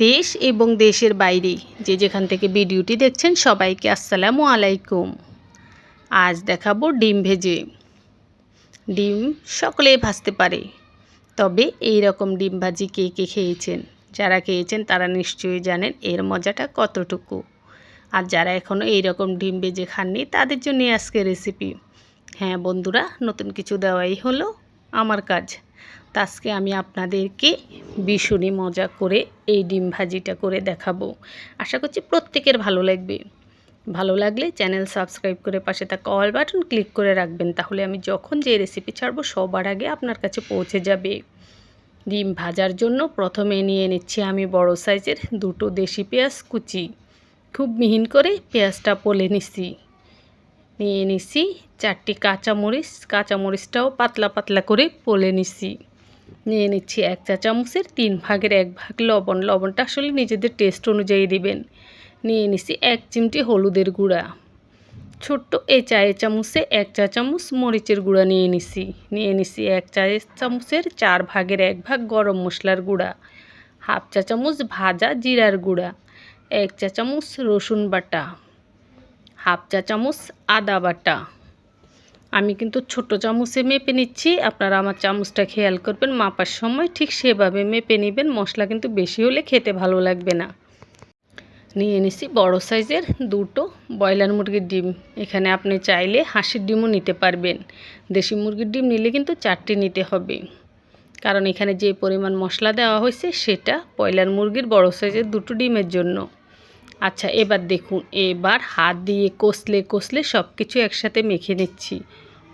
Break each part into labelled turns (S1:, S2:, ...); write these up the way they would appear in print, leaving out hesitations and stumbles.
S1: দেশ এবং দেশের বাইরে যে যেখান থেকে ভিডিওটি দেখছেন সবাইকে আসসালামু আলাইকুম। আজ দেখাবো ডিম ভেজে। ডিম সকলেই ভাজতে পারে, তবে এই রকম ডিম ভাজি কে কে খেয়েছেন? যারা খেয়েছেন তারা নিশ্চয়ই জানেন এর মজাটা কতটুকু। আর যারা এখনও এই রকম ডিম ভেজে খাননি তাদের জন্য আজকে রেসিপি। হ্যাঁ বন্ধুরা, নতুন কিছু দেওয়াই হলো আমার কাজ। তো আজকে আমি আপনাদেরকে ভীষণই মজা করে এই ডিম ভাজিটা করে দেখাবো। আশা করছি প্রত্যেকের ভালো লাগবে। ভালো লাগলে চ্যানেল সাবস্ক্রাইব করে পাশে থাকা অল বাটন ক্লিক করে রাখবেন, তাহলে আমি যখন যে রেসিপি ছাড়বো সবার আগে আপনার কাছে পৌঁছে যাবে। ডিম ভাজার জন্য প্রথমে নিয়ে নিচ্ছি আমি বড় সাইজের দুটো দেশি পেঁয়াজ কুচি। খুব মিহিন করে পেঁয়াজটা পলে নিচ্ছি। নিয়ে নিচ্ছি 4টি কাঁচামরিচ, কাঁচামরিচটাও পাতলা পাতলা করে পলে নিচ্ছি। নিয়ে নিচ্ছি 1 চা চামচের 3 ভাগের 1 ভাগ লবণ। লবণটা আসলে নিজেদের টেস্ট অনুযায়ী দিবেন। নিয়ে নিচ্ছি 1 চিমটি হলুদের গুঁড়া। ছোট্ট এই চায়ের চামচে 1 চা চামচ মরিচের গুঁড়া নিয়ে নিচ্ছি 1 চা চামচের 4 ভাগের 1 ভাগ গরম মশলার গুঁড়া, হাফ চা চামচ ভাজা জিরার গুঁড়া, 1 চা চামচ রসুন বাটা, হাফ চা চামচ আদা বাটা। আমি কিন্তু ছোট চামচে মেপে নিচ্ছি, আপনারা আমার চামচটা খেয়াল করবেন, মাপার সময় ঠিক সেভাবে মেপে নেবেন। মশলা কিন্তু বেশি হলে খেতে ভালো লাগবে না। নিয়ে নিচ্ছি বড় সাইজের দুটো ব্রয়লার মুরগির ডিম। এখানে আপনি চাইলে হাঁসের ডিমও নিতে পারবেন। দেশি মুরগির ডিম নিলে কিন্তু 4টি নিতে হবে, কারণ এখানে যে পরিমাণ মশলা দেওয়া হয়েছে সেটা ব্রয়লার মুরগির বড় সাইজের দুটো ডিমের জন্য। আচ্ছা, এবার দেখুন, এবার হাত দিয়ে কষলে কষলে সব কিছু একসাথে মেখে নিচ্ছি।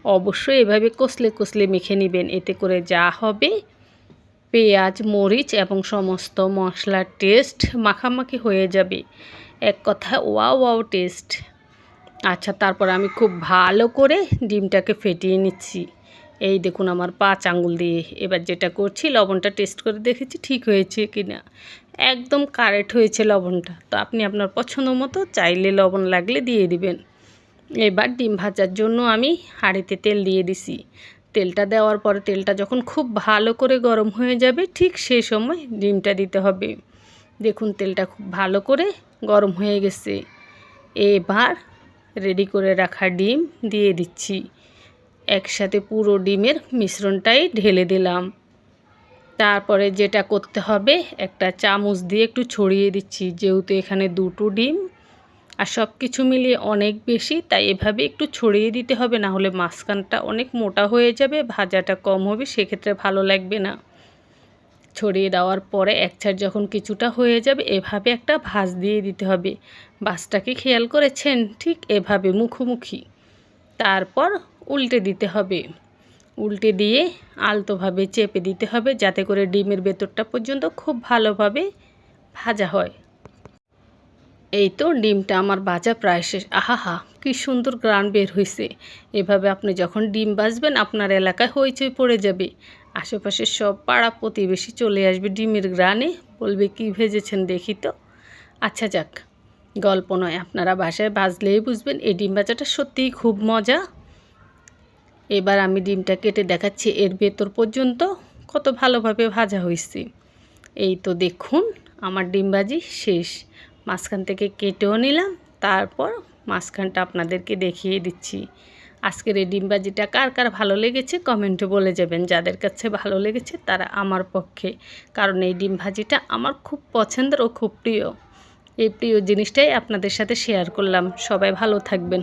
S1: অবশ্যই এভাবে কষলে কষলে মেখে নেবেন, এতে করে যা হবে পেঁয়াজ মরিচ এবং সমস্ত মশলার টেস্ট মাখামাখি হয়ে যাবে। এক কথা ওয়াও ওয়াও টেস্ট। আচ্ছা, তারপর আমি খুব ভালো করে ডিমটাকে ফেটিয়ে নিচ্ছি। এই দেখুন আমার 5 আঙ্গুল দিয়ে। এবার যেটা করছি, লবণটা টেস্ট করে দেখেছি ঠিক হয়েছে কি না। একদম কারেক্ট হয়েছে লবণটা। তো আপনি আপনার পছন্দ মতো চাইলে লবণ লাগলে দিয়ে দিবেন। এবার ডিম ভাজার জন্য আমি হাঁড়িতে তেল দিয়ে দিছি। তেলটা দেওয়ার পরে তেলটা যখন খুব ভালো করে গরম হয়ে যাবে ঠিক সেই সময় ডিমটা দিতে হবে। দেখুন তেলটা খুব ভালো করে গরম হয়ে গেছে। এবার রেডি করে রাখা ডিম দিয়ে দিচ্ছি। একসাথে পুরো ডিমের মিশ্রণটাই ঢেলে দিলাম। তারপরে যেটা করতে হবে, একটা চামচ দিয়ে একটু ছড়িয়ে দিচ্ছি, যেহেতু এখানে দুটো ডিম আর সব কিছু মিলিয়ে অনেক বেশি, তাই এভাবে একটু ছড়িয়ে দিতে হবে, না হলে মাঝখানটা অনেক মোটা হয়ে যাবে, ভাজাটা কম হবে, সেক্ষেত্রে ভালো লাগবে না। ছড়িয়ে দেওয়ার পরে এক সাইড যখন কিছুটা হয়ে যাবে এভাবে একটা ভাঁজ দিয়ে দিতে হবে। ভাঁজটাকে খেয়াল করেছেন? ঠিক এভাবে মুখোমুখি। তারপর উল্টে দিতে হবে। উল্টে দিয়ে আলতোভাবে চেপে দিতে হবে, যাতে করে ডিমের ভেতরটা পর্যন্ত খুব ভালোভাবে ভাজা হয়। এই তো ডিমটা আমার ভাজা প্রায় শেষ। আহাহা, কি সুন্দর গ্রান বের হয়েছে। এভাবে আপনি যখন ডিম ভাজবেন আপনার এলাকায় হইচই পড়ে যাবে। আশেপাশের সব পাড়া প্রতিবেশী চলে আসবে ডিমের গ্রানে, বলবে কি ভেজেছেন দেখি তো। আচ্ছা যাক, গল্প নয়, আপনারা বাসায় ভাজলেই বুঝবেন এই ডিম ভাজাটা সত্যিই খুব মজা। এবার আমি ডিমটা কেটে দেখাচ্ছি এর ভেতর পর্যন্ত কত ভালোভাবে ভাজা হয়েছে। এই তো দেখুন আমার ডিম ভাজি শেষ। মাঝখান থেকে কেটেও নিলাম, তারপর মাঝখানটা আপনাদেরকে দেখিয়ে দিচ্ছি। আজকের এই ডিম ভাজিটা কার কার ভালো লেগেছে কমেন্টে বলে যাবেন। যাদের কাছে ভালো লেগেছে তারা আমার পক্ষে, কারণ এই ডিম ভাজিটা আমার খুব পছন্দের ও খুব প্রিয়। এই প্রিয় জিনিসটাই আপনাদের সাথে শেয়ার করলাম। সবাই ভালো থাকবেন।